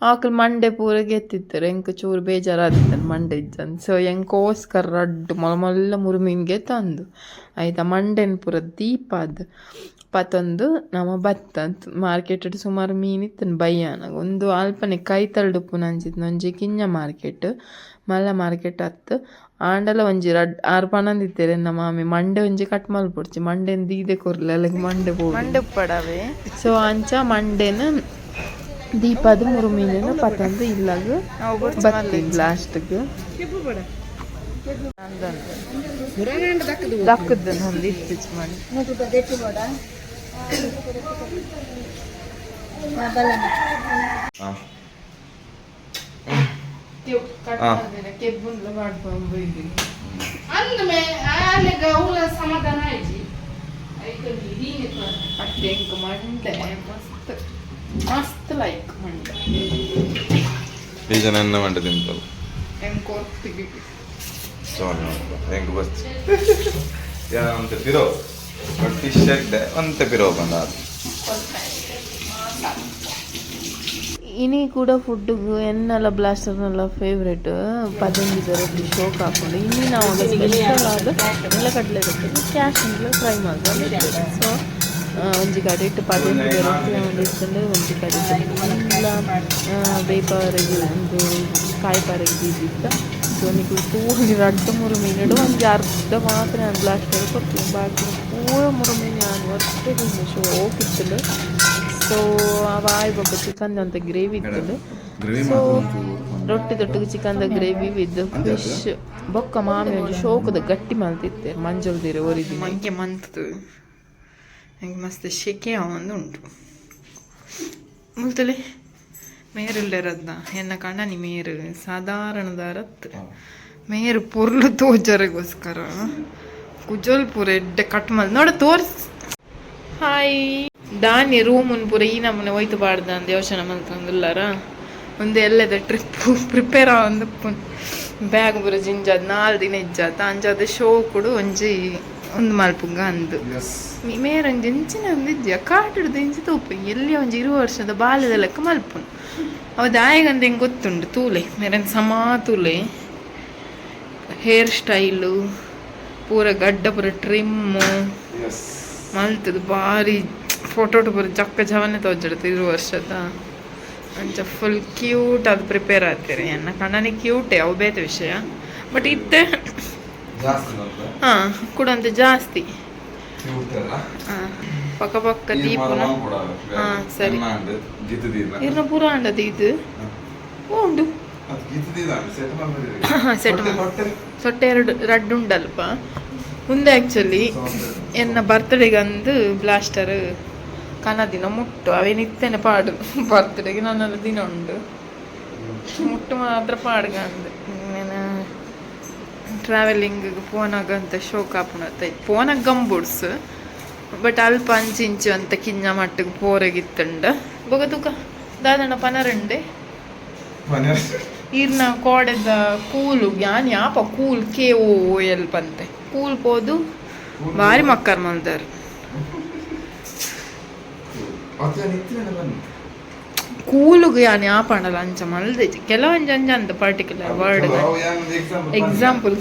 ಆಕಲ್ ಮಂಡೆ ಪೂರ ಗೆತ್ತಿತ್ತಾರೆ ಎಂಕ ಚೂರು ಬೇಜಾರಾದಿತ್ತು ಮಂಡೆ ಇದ್ದಂದು ಸೊ ಎಂಕೋಸ್ಕರ ರಡ್ಡು ಮೊಲ 3 ಮೀನಿಗೆ ತಂದು ಆಯ್ತಾ ಮಂಡೆನ ಪೂರ ದೀಪ ಅದು ಪತ್ತೊಂದು ನಮ್ಮ ಭತ್ತ ಮಾರ್ಕೆಟ್ ಸುಮಾರು ಮೀನಿತ್ತು ಬಯ್ಯಾನಾಗ ಒಂದು ಅಲ್ಪನೆ ಕೈ ತಳ್ಡುಪ್ಪು ನಂಚಿತ್ತು ಒಂಜಿ ಕಿಂಜ ಮಾರ್ಕೆಟ್ ಮಲ್ಲ ಮಾರ್ಕೆಟ್ ಹತ್ತು ಆಂಡಲ ಒಂಜಿ 6 ಪನಂದಿತ್ತೇರೆ ನಮ್ಮ ಮಾಮಿ ಮಂಡೆ ಒಂಜಿ ಕಟ್ ಮಲ್ಪೊಡ್ಚಿ ಮಂಡೆನ ದೀದೆ ಕೊರ್ಲೆ ಅಲ್ಲಿಗೆ ಮಂಡೆ ಉಪ್ಪಡವೆ ಸೊ ಅಂಚ ಮಂಡೆನ ದೀಪದ ಮೂರು ಮೀನಿನ ಪತಂದು ಇಲ್ಲಾಗ ಬತ್ತಿ ಲಾಸ್ಟ್ಗೆ ದಕ್ಕದ ನಂದು ಇತ್ತೀಚ್ ಮಾಡಿ ಕೆಬ್ಬುಂಡ್ಲ ಮಾಡ್ಕೊಂಡು ಇದ್ದೀನಿ ಸಮಾಧಾನ ಆಯ್ತು ಅಷ್ಟೇ ಹೆಂಗ ಮಂಡೆ ಮಸ್ತ್ ಮಸ್ತ್ ಲೈಕ್ ಮಂಡೆ
ಈಗ ನನ್ನ ಮಂಡೆ ತಿಂತಲ್ಲ
ಹೆಂಗ್ ಕೊರ್ತಿಗೆ
ಹೆಂಗ್ ಬಸ್ ಅಂತ ಪಿರೋ ಫಿಶ್ ಅಂತ ಪಿರೋ ಬಂದ
ಇನಿ ಕೂಡ ಫುಡ್ಡಿಗೆ ಎನ್ನೆಲ್ಲ ಬ್ಲಾಸ್ಟರ್ನೆಲ್ಲ ಫೇವ್ರೇಟ್ ಪದಂಗಿದ ರೊಟ್ಟಿ ಶೋಕ್ ಹಾಕೊಂಡು ಇನ್ನಿ ನಾವು ಸ್ಪೆಷಲ್ ಆದ ಎಲ್ಲ ಕಡಲೆ ರೊಟ್ಟಿ ಕ್ಯಾಶ್ನಿಂದ ಫ್ರೈ ಮಾಡ್ಕೊಂಡು ಸೊ ಒಂಜಿ ಕಡೆ ಇಟ್ಟು ಪದಂಗಿದ ರೊಟ್ಟಿ ಒಂದಿತ್ತಂದ್ರೆ ಒಂಜಿ ಕಡೆ ಇಲ್ಲ ಬೇಪಾರಿಗೆ ಒಂದು ಕಾಯಿ ಪಾರಿಗೆ ಇದ್ದಿತ್ತು ಸೊ ನೀವು ಪೂರ ರಡ್ಡು ಮೂರು ಮೀನಿಡು ಒಂದು ಅರ್ಧ ಮಾತ್ರ ನಾನು ಬ್ಲಾಸ್ಟರ್ ಕೊಡ್ತೀನಿ ಬಾಕಿ ಪೂರ ಮೂರು ಮೀನು ನಾನು ಒಟ್ಟೆ ಶೋಕ್ ಇತ್ತಲು ಸೊ ಅವ ಆಯ್ಬೇಕು ಚಿಕನ್ ಅಂತ ಗ್ರೇವಿ ಇತ್ತಲು ಸೊ ರೊಟ್ಟಿ ತೊಟ್ಟಿಗೆ ಚಿಕನ್ದ ಗ್ರೇವಿ ವಿತ್ ಫಿಶ್ ಬೊಕ್ಕ ಮಾಮಿ ಒಂದು ಶೋಕದ ಗಟ್ಟಿ ಮಲ್ತಿತ್ತೆ ಮಂಜುಳ್ದಿರ ಒರಿದಿ ಮಂಗೆ ಮಂತು ನಂಗೆ ಮಸ್ತ್ ಶೆಕೆ ಒಂದು ಉಂಟು ಮುಲ್ತಲೆ ಮೇರಿಲ್ದಿರದ್ನ ಎನ್ನ ಕಣ್ಣನಿ ಮೇರು ಸಾಧಾರಣದಾರತ್ ಮೇರು ಪೊರ್ಲು ತೋಜರಿಗೋಸ್ಕರ ಕುಜೋಲ್ ಪೂರ ಎಡ್ಡೆ ಕಟ್ ಮಲ್ ನೋಡ ತೋರ್ಸ್ ಹಾಯ್ ದಾನಿ ರೂಮನ್ ಪೂರ ಈ ನಮ್ಮನೆ ಒಯ್ತು ಬಾರ್ದ ಅಂದ ಯೋಚನೆ ಮಲ್ತಂದಿಲ್ಲಾರ ಒಂದು ಎಲ್ಲದ ಟ್ರಿಪ್ ಪ್ರಿಪೇರ್ ಆವಂದು ಬ್ಯಾಗ್ ಪೂರ ಜಿಂಜಾದ 4 ದಿನ ಇಜ್ಜಾತ ಅಂಜಾದ ಶೋ ಕೊಡು ಒಂಜಿ ಒಂದು ಮಲ್ಪುಂಗ ಅಂದು ಮೇರಂಜಿ ಇಂಚಿನ ಒಂದಿದ್ಯ ಕಾಟಿಡ್ದು ಇಂಚಿ ತೂಪು ಎಲ್ಲಿ ಒಂಜಿ 20 ವರ್ಷದ ಬಾಲ್ಯದ ಲೆಕ್ಕ ಮಲ್ಪುನು ಅವ ದಾಯಿಗಂತ ಹೆಂಗೆ ಗೊತ್ತುಂಡು ತೂಲೆ ಮೇರನ್ ಸಮಾ ತೂಲೆ ಹೇರ್ ಸ್ಟೈಲು ಪೂರ ಗಡ್ಡ ಪೂರ ಟ್ರಿಮ್ಮು ಮಲ್ತದು ಭಾರಿ ಫೋಟೋ ಪೂರ ಜಕ್ಕ ಜವನೆ ತೋಜಡ್ತು 20 ವರ್ಷದ ಅಂಚ ಫುಲ್ ಕ್ಯೂಟ್ ಅದು ಪ್ರಿಪೇರ್ ಆಗ್ತೀರಿ ಎನ್ನ ಕಣ್ಣನಿ ಕ್ಯೂಟೇ ಅವು ಬೇತೆ ವಿಷಯ ಬಟ್ ಇತ್ತೆ ಹಾಂ ಕೂಡಂತ ಜಾಸ್ತಿ ಹಾಂ ಪಕ್ಕ ಪಕ್ಕ ದೀಪನ ಹಾಂ ಸರಿ ಇರ್ನ ಪೂರ ಅಂಡದು ಇದು ಉಂಡು ಸೆಟ್ ಸೊಟ್ಟೆ ರಡ್ಡು ಉಂಡಲ್ಪ ಮುಂದೆ ಆ್ಯಕ್ಚುಲಿ ಎನ್ನ ಬರ್ತ್ಡೇಗಂದು ಬ್ಲಾಸ್ಟರ್ ದಿನ ಮುಟ್ಟು ಅವೇನಿತ್ತೇನೆ ಪಾಡು ಬರ್ತ್ಡೇಗೆ ನನ್ನೆಲ್ಲ ದಿನ ಉಂಡು ಮುಟ್ಟು ಮಾತ್ರ ಪಾಡ್ಗ ಅಂದು ಟ್ರಾವೆಲಿಂಗ್ ಪೋನಾಗಂತ ಶೋಕ್ ಹಾಪುಣತ್ತೈತೆ ಪೋನಾಗ ಗಂಬುಡ್ಸ್ ಬಟ್ ಅಲ್ಪ ಅಂಚಿಂಚು ಅಂತ ಕಿಂಜ ಮಟ್ಟಿಗೆ ಪೋರೆಗಿತ್ತಂಡ ಬೊಗ ತುಕ ದಾದಣ್ಣ ಪನರಂಡೆ ಈರ್ನ ಕೋಡೆದ ಕೂಲು ಯಾನ್ ಯಾಪ ಕೂಲ್ KOOL ಪಂತೆ ಕೂಲ್ ಪೋದು ಭಾರಿ ಮಕ್ಕರ್ ಮಲ್ದಾರ್ ಕೂಲುಗೆ ಯಾನ್ ಯಾಪಂಡಲ್ಲ ಅಂಚ ಮಲ್ದೈತಿ ಕೆಲವೊಂದು ಅಂಜ ಅಂತ ಪರ್ಟಿಕ್ಯುಲರ್ ವರ್ಡ್ ಎಕ್ಸಾಂಪಲ್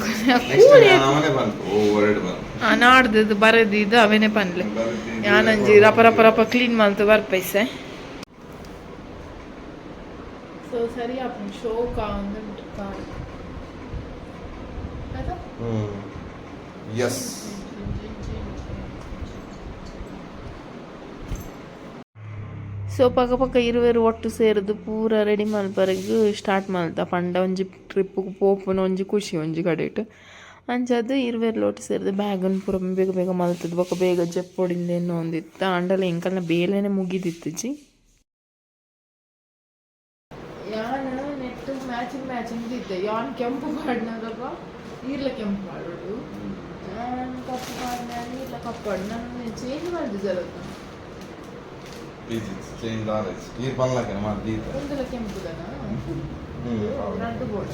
ನಾಡ್ದು ಬರದಿದ್ದು ಅವೇನೆ ಪನ್ಲೆ ಯಾನಂಜಿ ರಪ ರಪ ರಪ ಕ್ಲೀನ್ ಮಲ್ತು ಬರ್ಪೈಸೆ ಸೊ ಸರಿ ಅಪ್ಪ ಶೋಕ ಒಂದು ಕಾರ್
ಎಸ್
ಸೊ ಪಕ್ಕ ಪಕ್ಕ ಇರುವೆರು ಒಟ್ಟು ಸೇರಿದು ಪೂರ ರೆಡಿ ಮಲ್ಪರೆಗೂ ಸ್ಟಾರ್ಟ್ ಮಲ್ತ ಪಂಡ ಒಂಜಿ ಟ್ರಿಪ್ಪಿಗೆ ಪೋಪುನ ಒಂಜಿ ಖುಷಿ ಒಂಜಿ ಕಡೆ ಇಟ್ಟು ಅಂಚದು ಇರುವೆರು ಲೋಟ ಸೇರಿದು ಬ್ಯಾಗನ್ನು ಪೂರ ಬೇಗ ಬೇಗ ಮಲ್ತದ್ದು ಬೊಕ್ಕ ಬೇಗ ಜಪ್ಪೊಡಿಂದೇನೋ ಒಂದಿತ್ತು ಅಂಡಲ್ಲ ಎಂಕಲ್ನ ಬೇಲೆನೆ ಮುಗಿದಿತ್ತು ಯಾನು ನೆಟ್ಟು ಮ್ಯಾಚಿಂಗ್ ಇದ್ದೆ ಯಾನ್ ಕೆಂಪು ಪಾಡ್ನದಪ್ಪ ಈರ್ಲ ಕೆಂಪು ಪಾಡೋದು ನಾನು ಕಪ್ಪು ಪಾಡ್ನ ಈರ್ಲ ಕಪ್ಪಾಡು ನಾನು ಚೇಂಜ್ ಮಾಡಿದೆ ಜರತ್ತ
ಚೇಂಜ್ ಆರೆಂಜ್ ಈ ಪಲ್ಲಕ್ಕೆ ಮಾಡಿ
ಒಂದಲ ಕೆಂಪುದನಾ ಎರಡು ಬೋರ್ಡ್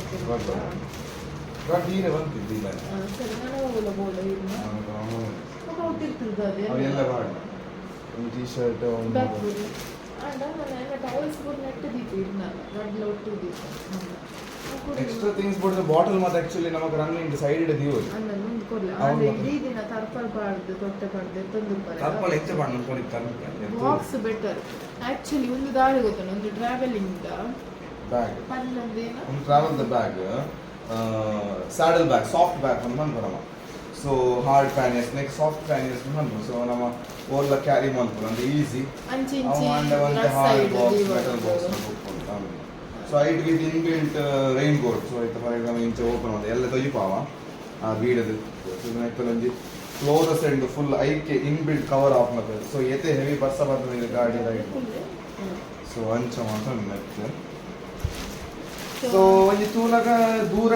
ನೀರೇ ಬಂತಿದ್ದಿಲ್ಲ
ಸರಿ ನಾನು ಹೋಗಲ್ಲ ಬೋರ್ಡ್ ಇರ್ನ ಹೊಟ್ಟಿರ್ತದ ಅದೇ
ಅವೆಲ್ಲ ಮಾಡಿ ಒಂದು ಟೀ ಶರ್ಟ್
ಬ್ಯಾಕ್ಬೋರ್ಡ್ ಅಂಡ ನಾನು ಟವಲ್ಸ್ ಬೋರ್ಡ್ ನೆಟ್ಟು ದೀಪ ಇರ್ನ ಗಡ್ಲ ಒಟ್ಟು ದೀಪ
ಎಕ್ಸ್ಟ್ರಾ ಥಿಂಗ್ಸ್ ಬಟ್ ಬಾಟಲ್ ಮತ್ತೆ ಆಕ್ಚುಲಿ ನಮಗೆ ರನ್ನಿಂಗ್ ಸೈಡ್ ಇಡೀವಿ
ಅಲ್ಲ ಮುಂದೆ ಕೊಡ್ಲ ಆದ್ರೆ ಇಡೀ ದಿನ ತರ್ಪಲ್ ಪಾಡ್ದು ತೊಟ್ಟೆ ಪಾಡ್ದು ತಂದು
ತರ್ಪಲ್ ಹೆಚ್ಚು ಪಾಡ್ನ ಕೊಡಿ
ಬಾಕ್ಸ್ ಬೆಟರ್ ಆಕ್ಚುಲಿ ಒಂದು ದಾರಿ ಗೊತ್ತಲ್ಲ ಒಂದು ಟ್ರಾವೆಲಿಂಗ್
ಬ್ಯಾಗ್
ಪನ್ನೊಂದೇನ
ಒಂದು ಟ್ರಾವೆಲ್ ದ bag saddle bag soft bag ಅಂತ ಬಂದ್ಬರಮ್ಮ so hard panniers next soft panniers ಬಂದು ಸೊ ನಮ್ಮ ಓಲ್ಲ ಕ್ಯಾರಿ ಮಾಡ್ಬೋದು ಅಂದ್ರೆ ಈಸಿ
ಅಂಚಿ
ಒಂದು hard box metal box so ಐಟ್ with inbuilt rain coat so ಐತ ಫಾರ್ ಎಕ್ಸಾಂಪಲ್ ಇಂಚ ಓಪನ್ ಮಾಡಿ ಎಲ್ಲ ತೊಯ್ಪಾವ ಆ ಬೀಡದು ಒಂಜಿ ಕ್ಲೋಸಸ್ ಎಂಡ್ ಫುಲ್ ಐಕೆ ಇನ್ಬಿಲ್ಟ್ ಕವರ್ ಆಫ್ ಮಾಡ್ತದೆ ಸೊ ಎತೆ ಹೆವಿ ಬರ್ಸ ಬರ್ತದೆ ಗಾಡಿ ರೈಡ್ ಸೊ ಅಂಚ ಮಾತ್ರ ನೆಕ್ಸ್ಟ್ ಸೊ ಒಂಜಿ ತೂನಗ ದೂರ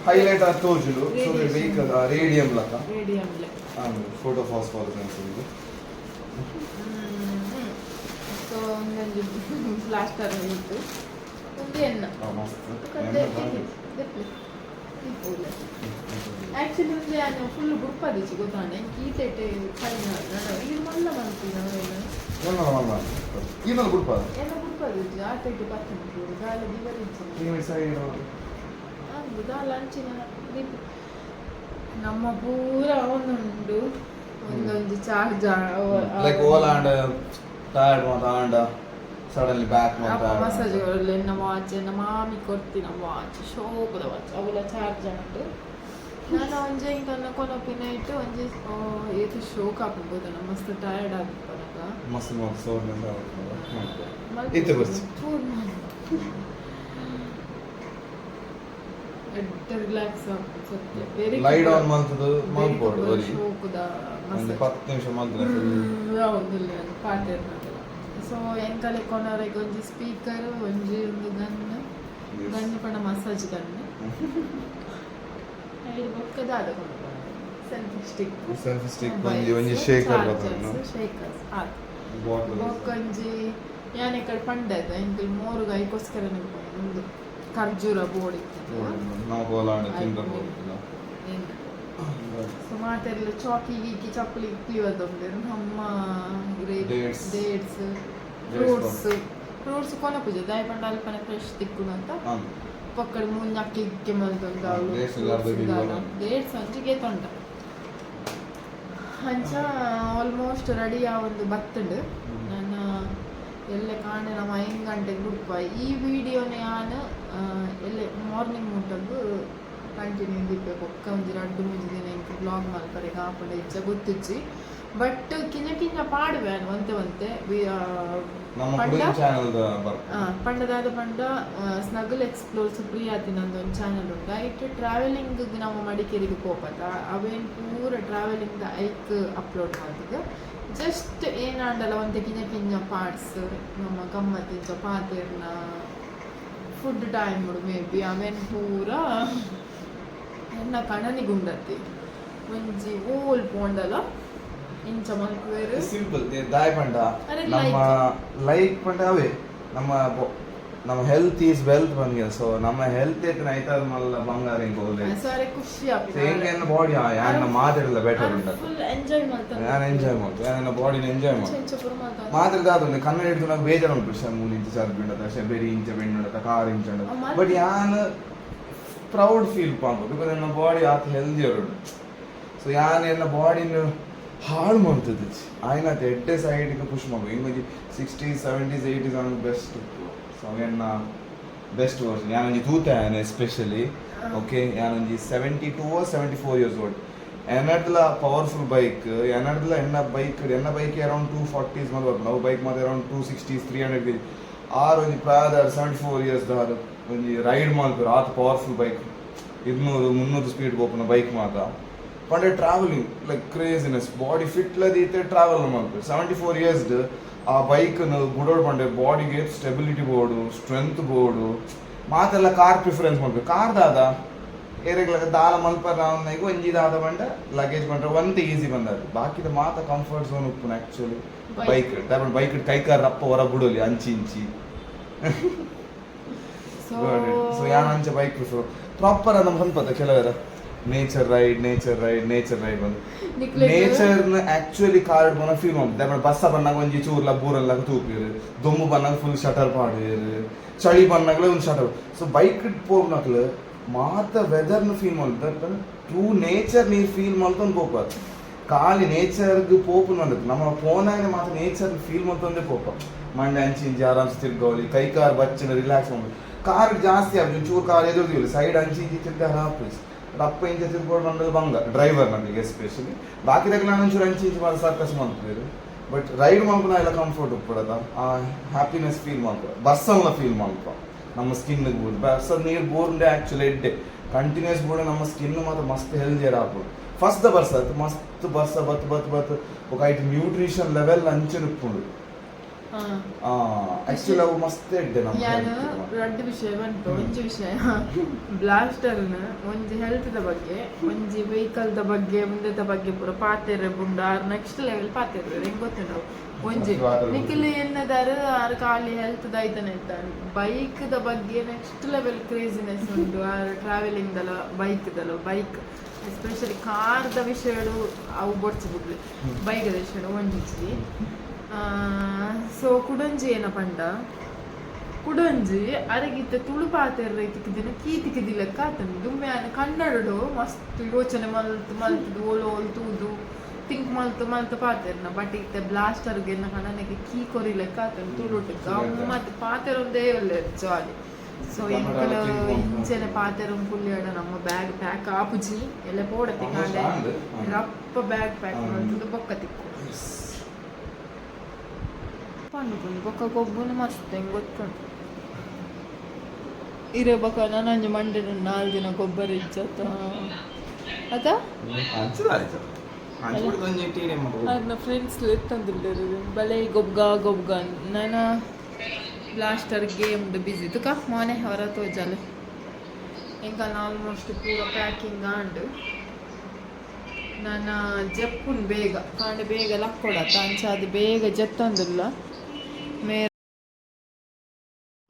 ಹೈಲೈಟ್ ಆದ ತೋಜುಲು ಸೊ ವೆಹಿಕಲ್ ರೇಡಿಯಂ ಲಕ ಫೋಟೋ ಫಾಸ್ಫೋರಸೆನ್ಸ್ ಇದು
ಸೊ ಒಂದೊಂದು ಪ್ಲಾಸ್ಟರ್ ಇತ್ತು ಒಂದು ಎಣ್ಣೆ ಆ್ಯಕ್ಚುಲಿ ಒಂದು ನಾನು ಫುಲ್ ಗುಪ್ಪದಿಚ್ಚು ಗೊತ್ತಾನೆ ಕೀಟೆಟ್ಟೆ ಕಡಿಮೆ ಇದು ಮಲ್ಲ ಮಾಡ್ತೀವಿ ನಾವೆಲ್ಲ
ಇನ್ನೊಂದು ಗ್ರೂಪ್ ಅದು
ಎಲ್ಲ ಗುಪ್ಪದಿಚ್ಚು ಆಟೆಟ್ಟು ಪತ್ತು ಗಾಳಿ ದಿವರಿಚ್ಚು ಅದು ದಾಲ ಅಂಚಿನ ನಮ್ಮ ಪೂರ ಒಂದುಂಡು ಒಂದೊಂದು charge
like Ola and tired ಮಾತಾಂಡ ಸಡನ್ಲಿ ಬ್ಯಾಕ್
ಮಸಾಜ್ ಎನ್ನ ವಾಚ್ ಎನ್ನ ಮಾಮಿ ಕೊಡ್ತಿನ ವಾಚ್ ಶೋಕದ ವಾಚ್ ಅವೆಲ್ಲ ಚಾರ್ಜ್ ಉಂಟು ನಾನು ಒಂಜೆ ಇಂಕನ್ನ ಕೊನಪಿನ ಇಟ್ಟು ಒಂಜೆ ಏತು ಶೋಕ್ ಹಾಕ್ಬೋದಲ್ಲ ಮಸ್ತ್ ಟಯರ್ಡ್ ಆಗ್ಬಿಟ್ಟಾಗ
ಮಸ್ತ್ ಮಸ್ತ್ ಸೋರ್ನ ಇತ್ತು ಬರ್ಸಿ
ರಿಲ್ಯಾಕ್ಸ್ ಆಗ್ತದೆ
ಲೈಟ್ ಆನ್ ಮಾಡ್ತದು ಮಾಡ್ಬೋದು ಬರಿ
ಶೋಕದ
ಒಂದು 10 ನಿಮಿಷ ಮಾತ್ರ
ಹೌದಿಲ್ಲ ಪಾಠ ಸೊ ಎಂಕಲೆ ಕೊನವರೆಗೆ ಒಂಜಿ ಸ್ಪೀಕರ್ ಒಂಜಿ ಒಂದು ಗನ್ ಪಂಡ ಮಸಾಜ್ ಗನ್ ಐದು ಬೊಕ್ಕದ ಆದ
ಸೆಲ್ಫಿ ಸ್ಟಿಕ್ ಒಂಜಿ ಶೇಕರ್ ಬರ್ತದೆ
ಶೇಕರ್ಸ್ ಬೊಕ್ಕೊಂಜಿ ಯಾನೆ ಕಡೆ ಪಂಡದ ಎಂಕಲ್ ಮೋರು ಗೈಕೋಸ್ಕರ ಒಂದು ಖರ್ಜೂರ ಬೋರ್ಡ್ ಇತ್ತು
ನಾವು ಗೋಲಾಂಡ ತಿಂದಬಹುದು
ಸೊ ಮಾತೆಲ್ಲ ಚಾಕಿ ಗೀಕಿ ಚಪ್ಪಲಿ ಇಕ್ಲಿವದೊಂದು ನಮ್ಮ ಡೇಟ್ಸ್ ಫ್ರೂಟ್ಸ್ ಕೊನ ಪೂಜೆ ದಾಯ ಪಂಡ ಅಲ್ಪನೆ ಫ್ರೆಶ್ ತಿಕ್ಕುನು ಅಂತ ಪಕ್ಕಡ ಮೂಂಜಿ ಅಕ್ಕಿ ಇಕ್ಕೆ ಮಲ್ತೊಂದು ಡೇಟ್ಸ್ ಅಂಚಿಗೆ ತೊಂಡ ಅಂಚ ಆಲ್ಮೋಸ್ಟ್ ರೆಡಿ ಆ ಒಂದು ಬತ್ತಂಡು ನಾನು ಎಲ್ಲ ಕಾಣೆ ನಮ್ಮ 5 ಗಂಟೆಗೆ ಬಿಡ್ಪ ಈ ವಿಡಿಯೋನೇ ನಾನು ಎಲ್ಲ ಮಾರ್ನಿಂಗ್ ಮುಟ್ಟಂದು ಕಂಟಿನ್ಯೂ ದಿಪ್ಪೆ ಬೊಕ್ಕ ಒಂಜಿ 2-3 ದಿನ ಇಂಕ ಬ್ಲಾಗ್ ಮಲ್ಪರೆ ಕಾಪಂಡ ಇಚ್ಚ ಗೊತ್ತಿಚ್ಚಿ ಬಟ್ ಕಿಂಜ ಪಾಡುವೆ ಒಂತೆ ಪಂಡದಾದ ಪಂಡ ಸ್ನಗಲ್ ಎಕ್ಸ್ಪ್ಲೋರ್ ಸುಪ್ರಿಯಾತಿ ನಂದು ಒಂದು ಚಾನಲ್ ಉಂಟು ಐಟ್ ಟ್ರಾವೆಲಿಂಗ್ ನಮ್ಮ ಮಡಿಕೇರಿಗೆ ಹೋಗತ್ತ ಅವೇನು ಪೂರ ಟ್ರಾವೆಲಿಂಗ್ ಐಕ್ ಅಪ್ಲೋಡ್ ಮಾಡಿದ್ದು ಜಸ್ಟ್ ಏನಾಂಡಲ್ಲ ಒಂತೆ ಕಿಂಜ ಪಾರ್ಟ್ಸ್ ನಮ್ಮ ಗಮ್ಮತ್ತಿಂಚ ಪಾತೆರ್ನ ಫುಡ್ ಟೈಮ್ ಮೇ ಬಿ ಅವೇನು ಪೂರ ಎನ್ನ ಕಣನಿಗುಂಡತಿ ಒಂಜಿ ಓಲ್ ಪೋಂಡಲ ಇಂಚ ಮಲ್ಪುವೆರು
ಸಿಂಪಲ್ ದಾಯ ಪಂಡ ನಮ್ಮ ಲೈಕ್ ಪಂಡ ಅವೇ ನಮ್ಮ ಹೆಲ್ತ್ ಈಸ್ ವೆಲ್ತ್ ಬಂದಿದೆ ಸೊ ನಮ್ಮ ಹೆಲ್ತ್ ಏತನ ಐತಾದ ಮಲ್ಲ ಬಂಗಾರ ಹಿಂಗೆ ಹೋಗ್ಲಿ
ಸಾರೆ ಖುಷಿ
ಸೇಂಗೇನ ಬಾಡಿ ಯಾನ ಮಾತಾಡಲ್ಲ ಬೆಟರ್ ಉಂಟು
ಫುಲ್ ಎಂಜಾಯ್ ಮಾಡ್ತಾರೆ
ನಾನು ಎಂಜಾಯ್ ಮಾಡ್ತೀನಿ ನನ್ನ ಬಾಡಿನ ಎಂಜಾಯ್ ಮಾಡ್ತೀನಿ ಮಾತಾಡ್ದಾದ್ರೆ ಕನ್ನಡ ಹಿಡಿದು ನಂಗೆ ಬೇಜಾರು ಉಂಟು ಸರ್ 3 ಇಂಚ್ ಚರ್ಬಿ ಉಂಟದ ಶೆಬೆರಿ ಇಂಚ ಬೆಣ್ಣು ಉಂಟದ 6 ಇಂಚ್ ಉಂಟದ ಬಟ್ ಯಾನ್ ಪ್ರೌಡ್ ಫೀಲ್ ಪಾಂಪು ಬಿಕಾಸ್ ನನ್ನ ಬಾಡಿ ಆತ ಹೆಲ್ದಿಯರ್ ಉಂಟು ಸೊ ಯಾನ್ ನನ್ನ ಬಾಡಿನ ಹಾಳು ಮಾಡ್ತದೆ ಆಯ್ನ ಎಡ್ಡೆ ಸೈಡ್ಗೆ ಪುಷ್ ಮಾಡ್ಬೋದು ಇನ್ನೊಂದು 60s 70s 80s ಅವನಿಗೆ ಬೆಸ್ಟ್ ಸೊ ಅವೇನ ಬೆಸ್ಟ್ ವರ್ಷನ್ ಯಾನೊಂದು ತೂತ ಆನೆ ಎಸ್ಪೆಷಲಿ ಓಕೆ ಯಾನೊಂದು 72 or 74 years old ಎನ್ನಡ್ಲ ಪವರ್ಫುಲ್ ಬೈಕ್ ಎನ್ನಡ್ಲ ಎನ್ನ ಬೈಕ್ ಅರೌಂಡ್ 240s ಮದ ಬರ್ಬೋದು ನಾವು ಬೈಕ್ ಮಾತ್ರ ಅರೌಂಡ್ 260s 300 kg ಆರು ಒಂದು ಪ್ರಾಯದ 74 years ದಾರು ಒಂದು ರೈಡ್ ಮಾಡ್ತಾರೆ ಆತ ಪವರ್ಫುಲ್ ಬೈಕ್ 200-300 ಸ್ಪೀಡ್ ಹೋಗ್ತಾನೆ ಬೈಕ್ ಮಾತ್ರ ಪಂಡೆ travelling like craziness body ಫಿಟ್ಲದೈತೆ travel ಮಾಡ್ತಾರೆ 74 years ಆ ಬೈಕ್ನ ಗುಡೋಡ್ ಪಂಡೆ ಬಾಡಿಗೆ ಸ್ಟೆಬಿಲಿಟಿ ಬೋರ್ಡು ಸ್ಟ್ರೆಂತ್ ಬೋರ್ಡು ಮಾತೆಲ್ಲ ಕಾರ್ ಪ್ರಿಫರೆನ್ಸ್ ಮಾಡ್ಬೇಕು ಕಾರ್ದಾದ ಏರಿಯಾಗ ದಾಲ ಮಲ್ಪ ನಾವು ಒಂಜಿದಾದ ಬಂಡ ಲಗೇಜ್ ಬಂದ್ರೆ ಒಂದೇ ಈಸಿ ಬಂದದ್ದು ಬಾಕಿದ ಮಾತ ಕಂಫರ್ಟ್ ಝೋನ್ ಉಪ್ಪು ಆ್ಯಕ್ಚುಲಿ ಬೈಕ್ ಕೈಕಾರ ರಪ್ಪ ಹೊರ ಬಿಡೋಲಿ ಅಂಚಿ ಸೊ ಯಾನ ಅಂಚೆ ಬೈಕ್ ಪ್ರಿಫರ್ ಪ್ರಾಪರ್ ನಮ್ಮ ಅನ್ಪತ್ತ ಕೆಲವರ ನೇಚರ್ ರೈಡ್ ಬಂದು ನೇಚರ್ನ ಆಕ್ಚುಲಿ ಕಾರ್ಡ್ ಬನ್ನ ಫೀಲ್ ಮಾಡ್ತಾರೆ ಬಸ್ಸ ಬಂದಾಗ ಒಂಜಿ ಚೂರ್ಲ ಬೂರಲ್ಲ ತೂಪಿರು ದೊಮ್ಮು ಬಂದಾಗ ಫುಲ್ ಶಟರ್ ಪಾಡಿರು ಚಳಿ ಬಂದಾಗಲೇ ಒಂದು ಶಟರ್ ಸೊ ಬೈಕ್ ಪೋಗ್ನಕ್ಲು ಮಾತ ವೆದರ್ನ ಫೀಲ್ ಮಾಡ್ತಾರೆ ಟ್ರೂ ನೇಚರ್ ನೀರು ಫೀಲ್ ಮಾಡ್ಕೊಂಡು ಹೋಗ್ಬಾರ್ದು ಖಾಲಿ ನೇಚರ್ಗೆ ಪೋಪು ಬಂದದ್ದು ನಮ್ಮ ಫೋನಾಗ ಮಾತ್ರ ನೇಚರ್ ಫೀಲ್ ಮಾಡ್ಕೊಂಡೇ ಪೋಪ ಮಂಡೆ ಅಂಚಿಂಚಿ ಆರಾಮ್ಸ್ ತಿರ್ಗೋಲಿ ಕೈ ಕಾರ್ ಬಚ್ಚಿನ ರಿಲ್ಯಾಕ್ಸ್ ಮಾಡ್ಬೋದು ಕಾರ್ ಜಾಸ್ತಿ ಆಗಿ ಚೂರು ಕಾರ್ ಎದುರ್ದಿಲ್ಲ ಸೈಡ್ ಅಂಚಿಂಚಿ ತಿರ್ಗ ಹಾಪಿಸ್ ಅಪ್ಪ ಇಂಚ ತಿರ್ಬೋದು ನಂದು ಬಂಗ ಡ್ರೈವರ್ ನನಗೆ ಎಸ್ಪೆಷಲಿ ಬಾಕಿದಾಗ ನಾನು ಒಂಚೂರು ಅಂಚಿ ಮಾಡಿ ಸರ್ಕಸ್ ಮಾಡ್ತಿದ್ರು ಬಟ್ ರೈಡ್ ಮಾಡ್ಕೊಂಡು ಎಲ್ಲ ಕಂಫರ್ಟ್ ಉಪ್ಪಡದ ಆ ಹ್ಯಾಪಿನೆಸ್ ಫೀಲ್ ಮಾಡ್ಕೊ ಬಸ್ಸಲ್ಲ ಫೀಲ್ ಮಾಡ್ಕೊ ನಮ್ಮ ಸ್ಕಿನ್ಗೆ ಬೋದು ಬಸ್ಸದ ನೀರು ಬೋರ್ಂಡೆ ಆ್ಯಕ್ಚುಲಿ ಎಡ್ಡೆ ಕಂಟಿನ್ಯೂಸ್ ಬೋರ್ಡೆ ನಮ್ಮ ಸ್ಕಿನ್ ಮಾತ್ರ ಮಸ್ತ್ ಹೆಲ್ದಿಯರ್ ಆಗ್ಬೋದು ಫಸ್ಟ್ ದ ಬರ್ಸ ಮಸ್ತ್ ಬರ್ಸ ಬತ್ ఒక ಐಟ್ ನ್ಯೂಟ್ರಿಷನ್ ಲೆವೆಲ್ ಅಂಚಿರುಪ್ಪುಂಡು ಆಕ್ಚುಲಿ ಅವು ಮಸ್ತ್ ಎಡ್ಡೆ ನಮ್ಮ
ಯಾನು ರಡ್ಡು ವಿಷಯ ಬಂತು ಒಂಜಿ ವಿಷಯ ಬ್ಲಾಸ್ಟರ್ನ ಒಂಜಿ ಹೆಲ್ತ್ದ ಬಗ್ಗೆ ಒಂಜಿ ವೆಹಿಕಲ್ದ ಬಗ್ಗೆ ಮುಂದೆದ ಬಗ್ಗೆ ಪೂರ ಪಾತೆರೆ ಬುಂಡ ಆರ್ ನೆಕ್ಸ್ಟ್ ಲೆವೆಲ್ ಪಾತೆರೆ ಹೆಂಗ್ ಗೊತ್ತುಂಡು ಒಂಜಿ ನಿಖಿಲ್ ಎನ್ನದಾರು ಆರ್ ಖಾಲಿ ಹೆಲ್ತ್ ದೈತನೆ ಇದ್ದಾನೆ ಬೈಕ್ದ ಬಗ್ಗೆ ನೆಕ್ಸ್ಟ್ ಲೆವೆಲ್ ಕ್ರೇಜಿನೆಸ್ ಉಂಟು ಆರ್ ಟ್ರಾವೆಲಿಂಗ್ದಲ್ಲ ಬೈಕ್ ಎಸ್ಪೆಷಲಿ ಕಾರ್ದ ವಿಷಯಗಳು ಅವು ಬೊಡ್ಚಿ ಬಿಡ್ಲಿ ಬೈಕ್ದ ವಿಷಯಗಳು ಒಂಜಿಚ್ಚಿ ಸೊ ಕುಡಂಜಿ ಏನ ಪಂಡ ಕುಡಂಜಿ ಅರಗಿತ್ತ ತುಳು ಪಾತೆರ ಇತ್ತಿಕ್ಕಿದಿನ ಕೀತಿಕ್ಕಿದಿ ಲೆಕ್ಕ ಆತಂದು ದುಮ್ಮೆ ಕನ್ನಡಡು ಮಸ್ತ್ ಯೋಚನೆ ಮಲ್ತು ಓಲ್ ತೂದು ಥಿಂಕ್ ಮಲ್ತು ಪಾತೆರ್ನ ಬಟ್ ಇತ್ತೆ ಬ್ಲಾಸ್ಟರ್ಗೆ ಕಣ್ಣನಿಗೆ ಕೀ ಕೊರಿ ಲೆಕ್ಕ ಆತಂದು ತುಳುಟು ಗಮ್ಮತ್ ಪಾತೆರ ಒಂದೇ ಒಳ್ಳೆ ಜಾಲಿ ಸೊ ಎಂಕಲ ಇಂಚೆನೆ ಪಾತೆರ ಪುಲ್ಲಿಯಾಡ ನಮ್ಮ ಬ್ಯಾಗ್ ಪ್ಯಾಕ್ ಆಪುಜಿ ಎಲ್ಲ ಪೋಡ ತಿಂಗಾಡೆ ರಪ್ಪ ಬ್ಯಾಗ್ ಪ್ಯಾಕ್ ಮಾಡ್ತದೆ ಬೊಕ್ಕ ತಿಕ್ಕು ಪಂಡು ಬೊಕ್ಕ ಗೊಬ್ಬುನು ಮಸ್ತ್ ಹೆಂಗೆ ಗೊತ್ತುಂಟು ಇರಬೇಕ ನಾನು ಮಂಡೆ 4 ದಿನ ಗೊಬ್ಬರ ಇಜ್ಜತ್ತ ಅದ ನನ್ನ ಫ್ರೆಂಡ್ಸ್ ಎತ್ತಂದಿಲ್ಲ ಬಲೆ ಗೊಬ್ಗ ನಾನು ಬ್ಲಾಸ್ಟರ್ ಗೇಮ್ದು ಬಿಸಿ ತುಕ ಮೊನೆ ಹೊರ ತೋಜಲೆ ಎಂಕಲ್ ಆಲ್ಮೋಸ್ಟ್ ಪೂರ ಪ್ಯಾಕಿಂಗ್ ಆಂಡ್ ನಾನು ಜಪ್ಪುನ್ ಬೇಗ ಕಾಂಡೆ ಬೇಗ ಲಕ್ಕೊಡತ್ತ ಅಂಚ ಅದು ಬೇಗ ಜತ್ತಂದಿಲ್ಲ ಮೇ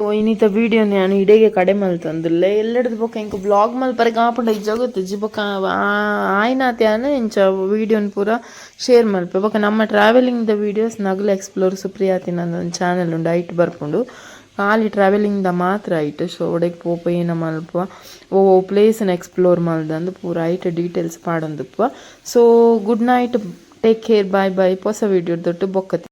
ಇನ್ನಿತ ವಿಡಿಯೋ ನಾನು ಇಡೆಗೆ ಕಡೆ ಮಲ್ತಂದಿಲ್ಲ ಎಲ್ಲೆಡ್ದು ಬೊಕ್ಕ ಇಂಕ ಬ್ಲಾಗ್ ಮಲ್ಪರೆ ಕಾಪುಂಡ ಇಜ್ಜಾಗುತ್ತೆ ಇಜ್ಜಿ ಬೊಕ್ಕ ಆಯ್ನಾತ್ಯಾನ ಇಂಚ ವಿಡಿಯೋನ ಪೂರ ಶೇರ್ ಮಲ್ಪೆ ಬೊಕ್ಕ ನಮ್ಮ ಟ್ರಾವೆಲಿಂಗ್ದ ವೀಡಿಯೋಸ್ ನಗಲು ಎಕ್ಸ್ಪ್ಲೋರ್ ಸುಪ್ರಿಯಾತಿ ನನ್ನ ಚಾನೆಲ್ ಉಂಡು ಐಟ್ ಬರ್ಪುಂಡು ಖಾಲಿ ಟ್ರಾವೆಲಿಂಗ್ದ ಮಾತ್ರ ಐಟ್ ಸೊ ಒಡೆಗೆ ಪೋಪ ಏನ ಮಲ್ಪ ಓ ಪ್ಲೇಸ್ನ ಎಕ್ಸ್ಪ್ಲೋರ್ ಮಲ್ದಂದು ಪೂರ ಐಟ್ ಡೀಟೇಲ್ಸ್ ಪಾಡೊಂದುಪ್ಪ so good night take care bye ಹೊಸ ವಿಡಿಯೋ ದೊಟ್ಟು ಬೊಕ್ಕ